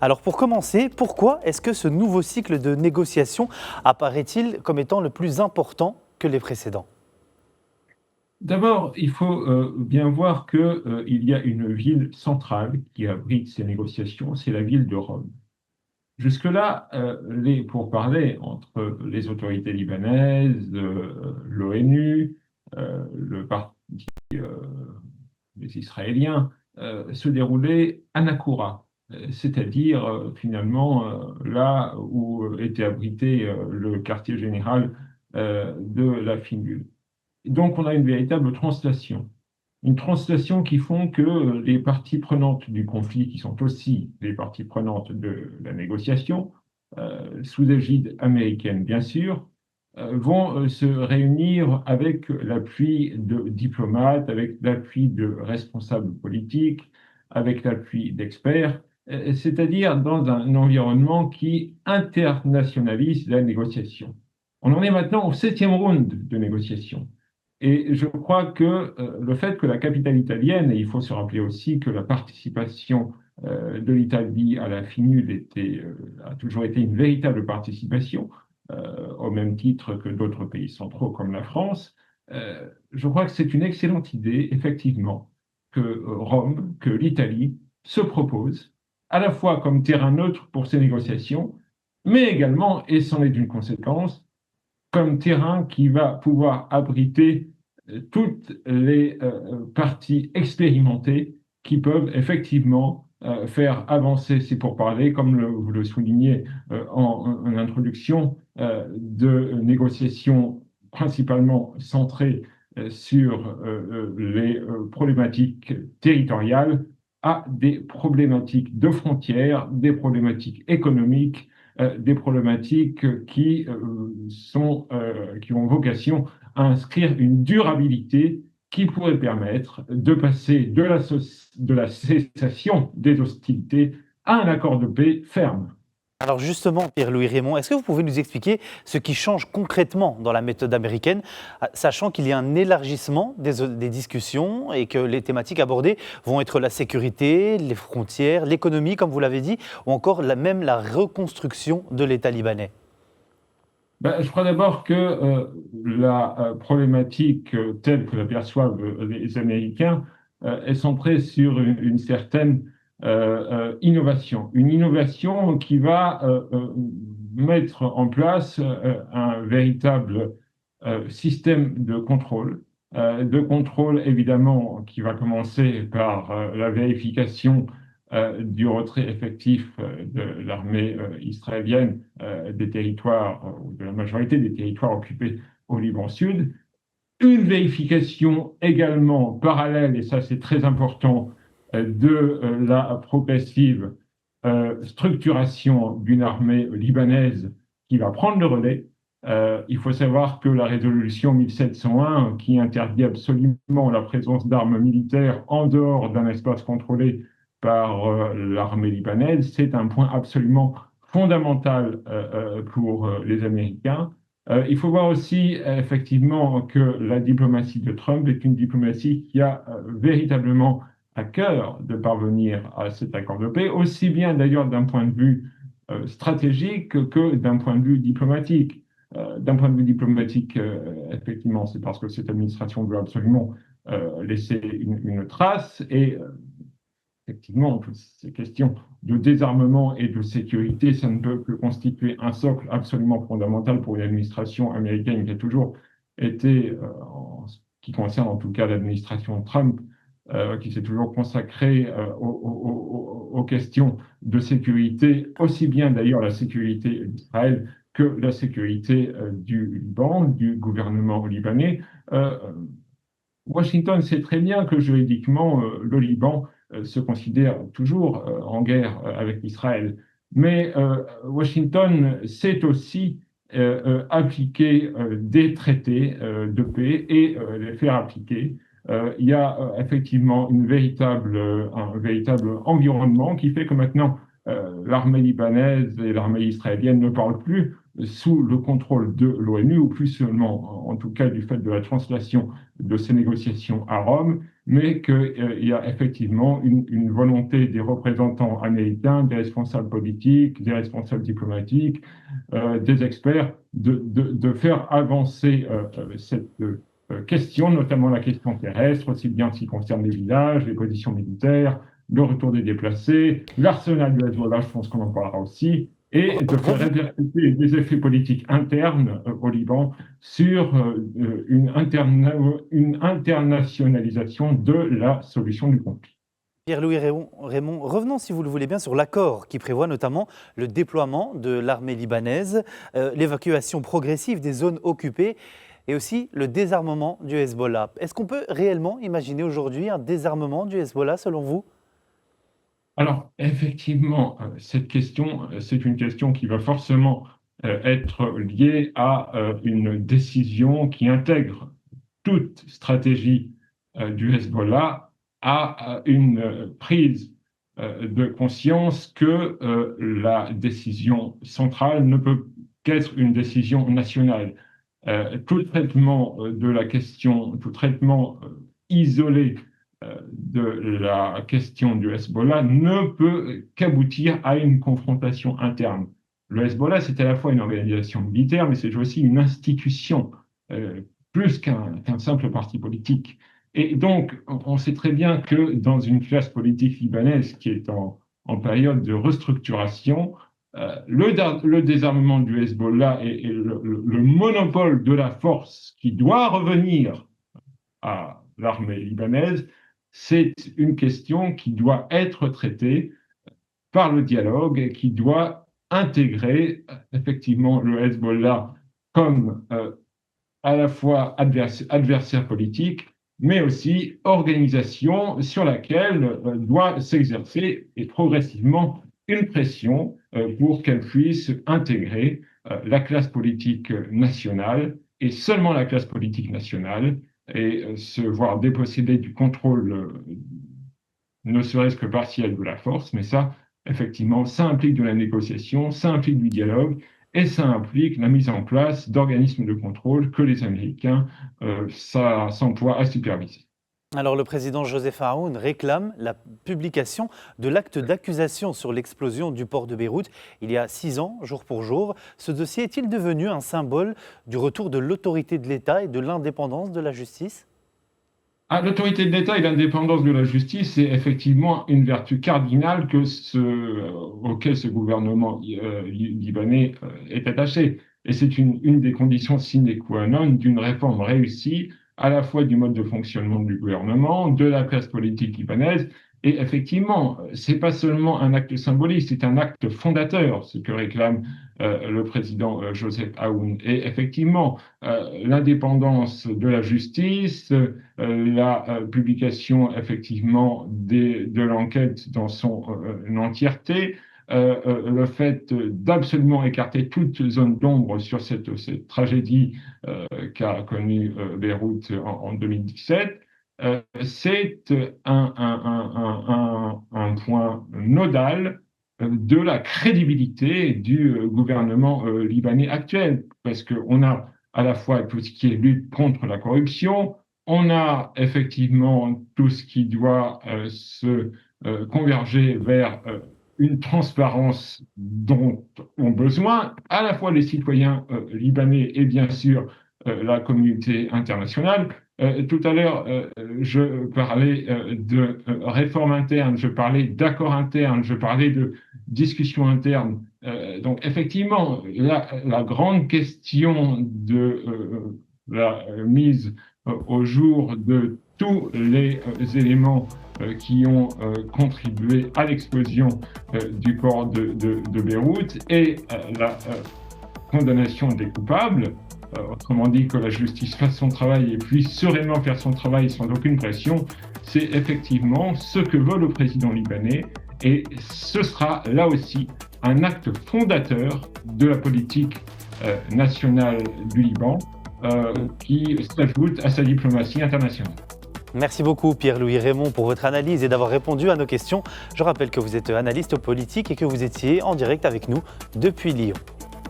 Alors pour commencer, pourquoi est-ce que ce nouveau cycle de négociations apparaît-il comme étant le plus important que les précédents? D'abord, il faut bien voir qu'il y a une ville centrale qui abrite ces négociations, c'est la ville de Rome. Jusque-là, les pourparlers entre les autorités libanaises, l'ONU, le parti des Israéliens, se déroulaient à Nakura, c'est-à-dire finalement là où était abrité le quartier général de la FINUL. Donc, on a une véritable translation. Une translation qui font que les parties prenantes du conflit, qui sont aussi les parties prenantes de la négociation, sous égide américaine bien sûr, vont se réunir avec l'appui de diplomates, avec l'appui de responsables politiques, avec l'appui d'experts, c'est-à-dire dans un environnement qui internationalise la négociation. On en est maintenant au 7e round de négociation. Et je crois que le fait que la capitale italienne, et il faut se rappeler aussi que la participation de l'Italie à la FINUL a toujours été une véritable participation, au même titre que d'autres pays centraux comme la France, je crois que c'est une excellente idée, effectivement, que Rome, que l'Italie se propose, à la fois comme terrain neutre pour ces négociations, mais également, et c'en est une conséquence, comme terrain qui va pouvoir abriter toutes les parties expérimentées qui peuvent effectivement faire avancer ces pourparlers, comme vous le soulignez en introduction, de négociations principalement centrées sur les problématiques territoriales à des problématiques de frontières, des problématiques économiques, des problématiques qui ont vocation à inscrire une durabilité qui pourrait permettre de passer de la cessation des hostilités à un accord de paix ferme. Alors justement, Pierre-Louis Raymond, est-ce que vous pouvez nous expliquer ce qui change concrètement dans la méthode américaine, sachant qu'il y a un élargissement des discussions et que les thématiques abordées vont être la sécurité, les frontières, l'économie, comme vous l'avez dit, ou encore même la reconstruction de l'État libanais? Ben, je crois d'abord que la problématique telle que l'aperçoivent les Américains est centrée sur une certaine innovation. Une innovation qui va mettre en place un véritable système de contrôle évidemment qui va commencer par la vérification du retrait effectif de l'armée israélienne des territoires, ou de la majorité des territoires occupés au Liban Sud. Une vérification également parallèle, et ça c'est très important, de la progressive structuration d'une armée libanaise qui va prendre le relais. Il faut savoir que la résolution 1701, qui interdit absolument la présence d'armes militaires en dehors d'un espace contrôlé par l'armée libanaise, c'est un point absolument fondamental pour les Américains. Il faut voir aussi effectivement que la diplomatie de Trump est une diplomatie qui a véritablement à cœur de parvenir à cet accord de paix, aussi bien d'ailleurs d'un point de vue stratégique que d'un point de vue diplomatique. D'un point de vue diplomatique, effectivement, c'est parce que cette administration veut absolument laisser une trace et effectivement, toutes ces questions de désarmement et de sécurité, ça ne peut que constituer un socle absolument fondamental pour une administration américaine qui a toujours été, en ce qui concerne en tout cas l'administration Trump, qui s'est toujours consacrée aux questions de sécurité, aussi bien d'ailleurs la sécurité d'Israël que la sécurité du Liban, du gouvernement libanais. Washington sait très bien que juridiquement, le Liban se considère toujours en guerre avec Israël. Mais Washington sait aussi appliquer des traités de paix et les faire appliquer. Il y a effectivement un véritable environnement qui fait que maintenant l'armée libanaise et l'armée israélienne ne parlent plus sous le contrôle de l'ONU, ou plus seulement, en tout cas du fait de la translation de ces négociations à Rome, mais qu'il y a effectivement une volonté des représentants américains, des responsables politiques, des responsables diplomatiques, des experts, de faire avancer cette question, notamment la question terrestre, aussi bien en ce qui concerne les villages, les positions militaires, le retour des déplacés, l'arsenal du Hezbollah, je pense qu'on en parlera aussi, et de faire répercuter des effets politiques internes au Liban sur une internationalisation de la solution du conflit. Pierre-Louis Rémond, revenons si vous le voulez bien sur l'accord qui prévoit notamment le déploiement de l'armée libanaise, l'évacuation progressive des zones occupées et aussi le désarmement du Hezbollah. Est-ce qu'on peut réellement imaginer aujourd'hui un désarmement du Hezbollah selon vous ? Alors, effectivement, cette question, c'est une question qui va forcément être liée à une décision qui intègre toute stratégie du Hezbollah à une prise de conscience que la décision centrale ne peut qu'être une décision nationale. Tout traitement de la question, tout traitement isolé de la question du Hezbollah ne peut qu'aboutir à une confrontation interne. Le Hezbollah, c'est à la fois une organisation militaire, mais c'est aussi une institution, plus qu'un simple parti politique. Et donc, on sait très bien que dans une classe politique libanaise qui est en période de restructuration, le désarmement du Hezbollah et le monopole de la force qui doit revenir à l'armée libanaise, c'est une question qui doit être traitée par le dialogue et qui doit intégrer effectivement le Hezbollah comme à la fois adversaire politique, mais aussi organisation sur laquelle doit s'exercer et progressivement une pression pour qu'elle puisse intégrer la classe politique nationale et seulement la classe politique nationale et se voir déposséder du contrôle, ne serait-ce que partiel de la force, mais ça, effectivement, ça implique de la négociation, ça implique du dialogue, et ça implique la mise en place d'organismes de contrôle que les Américains s'emploient à superviser. Alors le président Joseph Aoun réclame la publication de l'acte d'accusation sur l'explosion du port de Beyrouth il y a 6 ans, jour pour jour. Ce dossier est-il devenu un symbole du retour de l'autorité de l'État et de l'indépendance de la justice ? L'autorité de l'État et l'indépendance de la justice, c'est effectivement une vertu cardinale auquel ce gouvernement libanais est attaché. Et c'est une des conditions sine qua non d'une réforme réussie, à la fois du mode de fonctionnement du gouvernement, de la classe politique libanaise. Et effectivement, c'est pas seulement un acte symbolique, c'est un acte fondateur, ce que réclame le président Joseph Aoun. Et effectivement, l'indépendance de la justice, la publication effectivement de l'enquête dans son entièreté, le fait d'absolument écarter toute zone d'ombre sur cette tragédie qu'a connue Beyrouth en 2017, c'est un point nodal de la crédibilité du gouvernement libanais actuel, parce qu'on a à la fois tout ce qui est lutte contre la corruption, on a effectivement tout ce qui doit se converger vers une transparence dont ont besoin à la fois les citoyens libanais et bien sûr la communauté internationale. Tout à l'heure, je parlais de réforme interne, je parlais d'accord interne, je parlais de discussion interne. Donc effectivement, la grande question de la mise au jour de tous les éléments qui ont contribué à l'explosion du port de Beyrouth et la condamnation des coupables. Autrement dit, que la justice fasse son travail et puisse sereinement faire son travail sans aucune pression, c'est effectivement ce que veut le président libanais et ce sera là aussi un acte fondateur de la politique nationale du Liban qui s'ajoute à sa diplomatie internationale. Merci beaucoup Pierre-Louis Rémond pour votre analyse et d'avoir répondu à nos questions. Je rappelle que vous êtes analyste politique et que vous étiez en direct avec nous depuis Lyon.